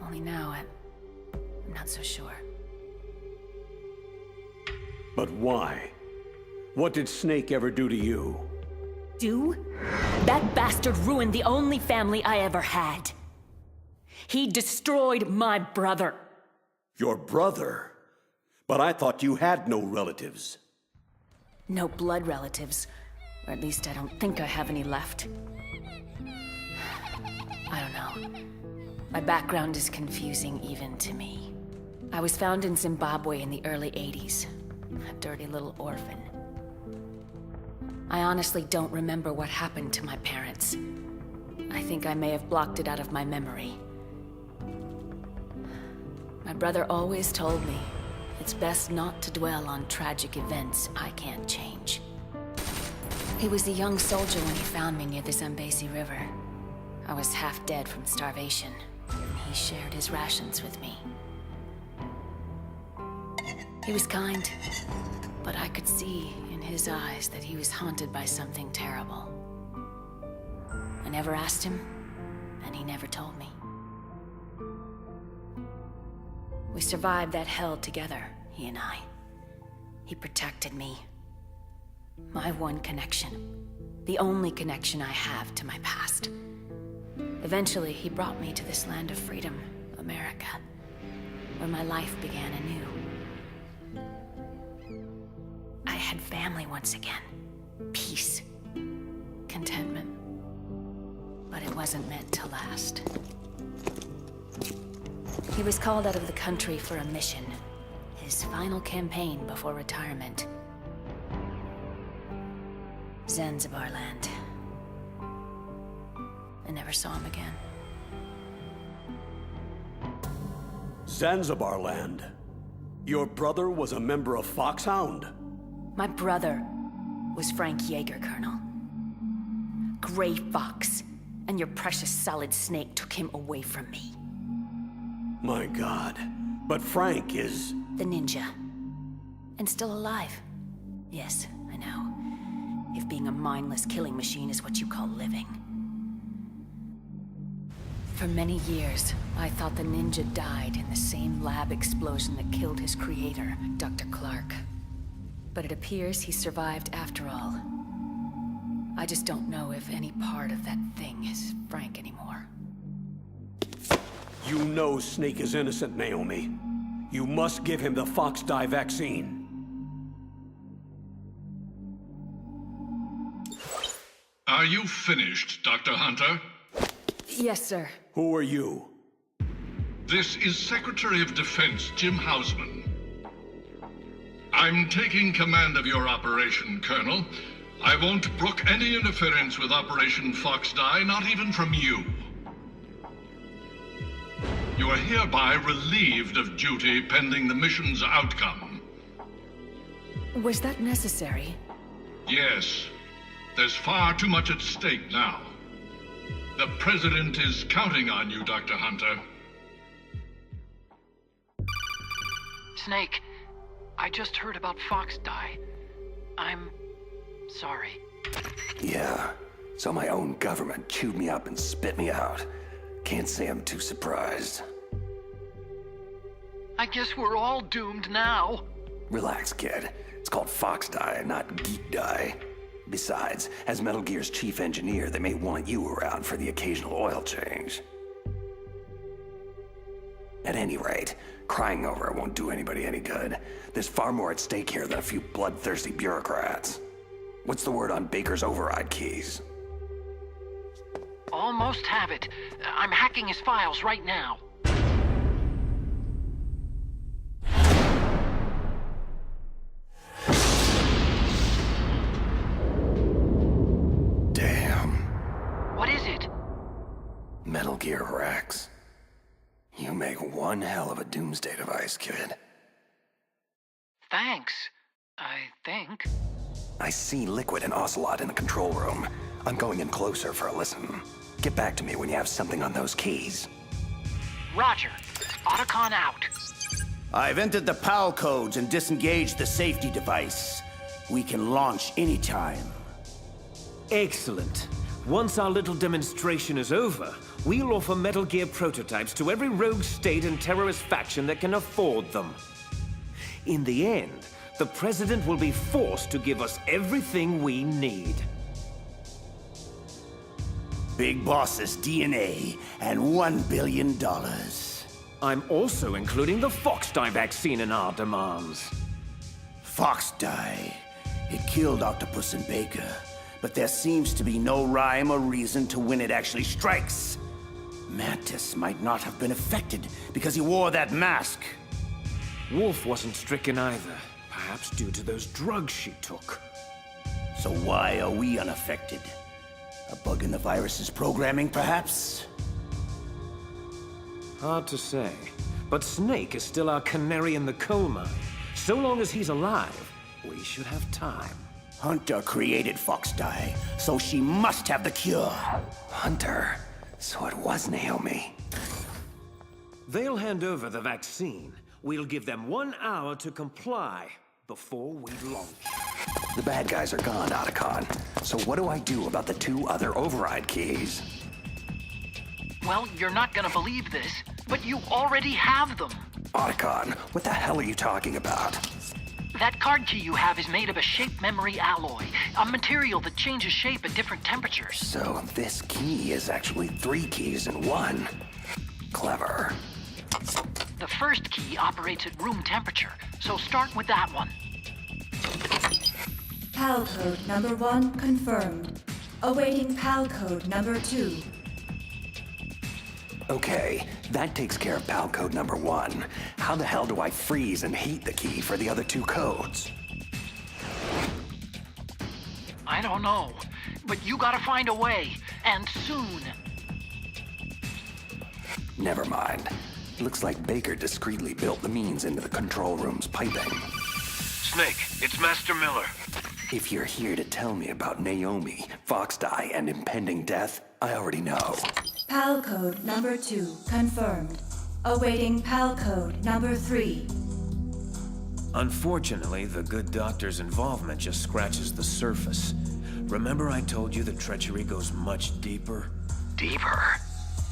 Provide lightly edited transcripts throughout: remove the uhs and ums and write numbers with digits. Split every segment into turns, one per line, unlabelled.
Only now I'm not so sure.
But why? What did Snake ever do to you?
Do? That bastard ruined the only family I ever had. He destroyed my brother.
Your brother? But I thought you had no relatives.
No blood relatives. Or at least I don't think I have any left. I don't know. My background is confusing even to me. I was found in Zimbabwe in the early 80s. A dirty little orphan. I honestly don't remember what happened to my parents. I think I may have blocked it out of my memory. My brother always told me it's best not to dwell on tragic events I can't change. He was a young soldier when he found me near the Zambezi River. I was half dead from starvation, and he shared his rations with me. He was kind, but I could see in his eyes that he was haunted by something terrible. I never asked him, and he never told me. We survived that hell together, he and I. He protected me. My one connection. The only connection I have to my past. Eventually, he brought me to this land of freedom, America, where my life began anew. I had family once again. Peace. Contentment. But it wasn't meant to last. He was called out of the country for a mission. His final campaign before retirement. Zanzibar land. I never saw him again.
Zanzibar land? Your brother was a member of Foxhound?
My brother was Frank Yeager, Colonel. Gray Fox, and your precious Solid Snake took him away from me.
My God. But Frank is...
The ninja. And still alive. Yes, I know. If being a mindless killing machine is what you call living. For many years, I thought the ninja died in the same lab explosion that killed his creator, Dr. Clark. But it appears he survived after all. I just don't know if any part of that thing is Frank anymore.
You know Snake is innocent, Naomi. You must give him the Fox Die vaccine.
Are you finished, Dr. Hunter?
Yes, sir.
Who are you?
This is Secretary of Defense Jim Hausman. I'm taking command of your operation, Colonel. I won't brook any interference with Operation Fox Die, not even from you. You are hereby relieved of duty pending the mission's outcome.
Was that necessary?
Yes. There's far too much at stake now. The President is counting on you, Dr. Hunter.
Snake, I just heard about Fox Die. I'm sorry.
Yeah, so my own government chewed me up and spit me out. Can't say I'm too surprised.
I guess we're all doomed now.
Relax, kid. It's called Fox Die, not Geek Die. Besides, as Metal Gear's chief engineer, they may want you around for the occasional oil change. At any rate, crying over it won't do anybody any good. There's far more at stake here than a few bloodthirsty bureaucrats. What's the word on Baker's override keys?
Almost have it. I'm hacking his files right now.
Damn.
What is it?
Metal Gear Rex. You make one hell of a doomsday device, kid.
Thanks, I think.
I see Liquid and Ocelot in the control room. I'm going in closer for a listen. Get back to me when you have something on those keys.
Roger. Otacon out.
I've entered the PAL codes and disengaged the safety device. We can launch anytime.
Excellent. Once our little demonstration is over, We'll offer Metal Gear prototypes to every rogue state and terrorist faction that can afford them. In the end, the President will be forced to give us everything we need.
Big Boss's DNA and $1 billion.
I'm also including the Fox-Die vaccine in our demands.
Fox-Die. It killed Octopus and Baker, but there seems to be no rhyme or reason to when it actually strikes. Mantis might not have been affected because he wore that mask.
Wolf wasn't stricken either, perhaps due to those drugs she took.
So why are we unaffected? A bug in the virus's programming, perhaps?
Hard to say, but Snake is still our canary in the coal mine. So long as he's alive, we should have time.
Hunter created Fox-Die, so she must have the cure.
Hunter. So it was Naomi.
They'll hand over the vaccine. We'll give them 1 hour to comply before we launch.
The bad guys are gone, Otacon. So what do I do about the 2 other override keys?
Well, you're not gonna believe this, but you already have them.
Otacon, what the hell are you talking about?
That card key you have is made of a shape memory alloy, a material that changes shape at different temperatures.
So this key is actually 3 keys in 1. Clever.
The first key operates at room temperature, so start with that one.
PAL code number 1 confirmed. Awaiting PAL code number 2.
Okay, that takes care of PAL code number 1. How the hell do I freeze and heat the key for the other 2 codes?
I don't know, but you gotta find a way, and soon.
Never mind. Looks like Baker discreetly built the means into the control room's piping.
Snake, it's Master Miller.
If you're here to tell me about Naomi, Fox-Die, and impending death, I already know.
PAL code number 2 confirmed. Awaiting PAL code number 3.
Unfortunately, the good doctor's involvement just scratches the surface. Remember I told you the treachery goes much deeper?
Deeper?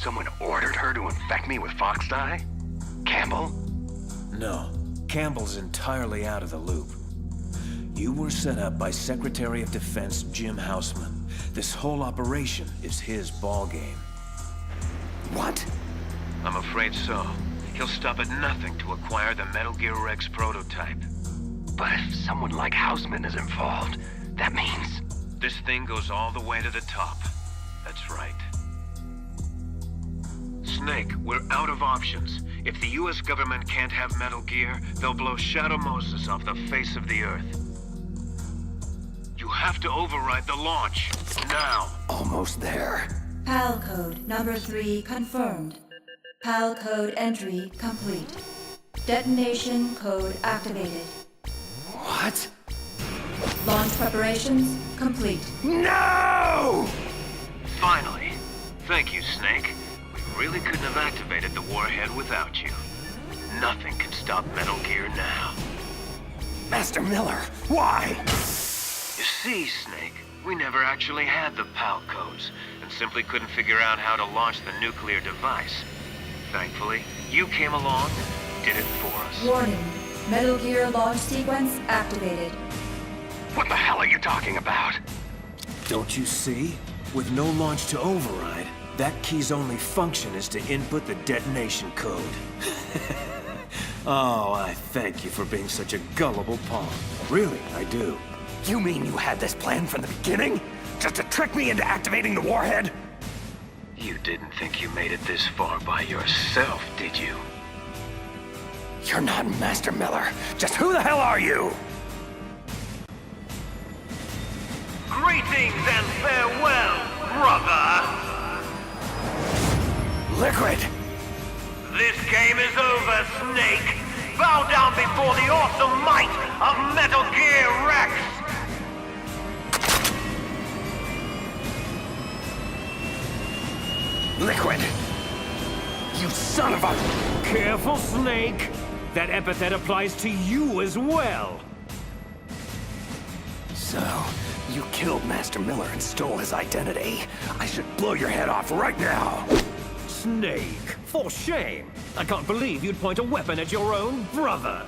Someone ordered her to infect me with Fox-Die? Campbell?
No, Campbell's entirely out of the loop. You were set up by Secretary of Defense Jim Houseman. This whole operation is his ballgame.
What?
I'm afraid so. He'll stop at nothing to acquire the Metal Gear Rex prototype.
But if someone like Houseman is involved, that means...
This thing goes all the way to the top. That's right. Snake, we're out of options. If the US government can't have Metal Gear, they'll blow Shadow Moses off the face of the Earth. You have to override the launch. Now.
Almost there.
PAL code number 3 confirmed. PAL code entry complete. Detonation code activated.
What?
Launch preparations complete.
No!
Finally. Thank you, Snake. We really couldn't have activated the warhead without you. Nothing can stop Metal Gear now.
Master Miller, why?
You see, Snake, we never actually had the PAL codes, and simply couldn't figure out how to launch the nuclear device. Thankfully, you came along and did it for us.
Warning. Metal Gear launch sequence activated.
What the hell are you talking about?
Don't you see? With no launch to override, that key's only function is to input the detonation code. Oh, I thank you for being such a gullible pawn. Really, I do.
You mean you had this plan from the beginning? Just to trick me into activating the warhead?
You didn't think you made it this far by yourself, did you?
You're not Master Miller. Just who the hell are you?
Greetings and farewell, brother!
Liquid!
This game is over, Snake! Bow down before the awesome might of Metal Gear Rex!
Liquid! You son of a...
Careful, Snake! That epithet applies to you as well!
So, you killed Master Miller and stole his identity. I should blow your head off right now.
Snake! For shame! I can't believe you'd point a weapon at your own brother!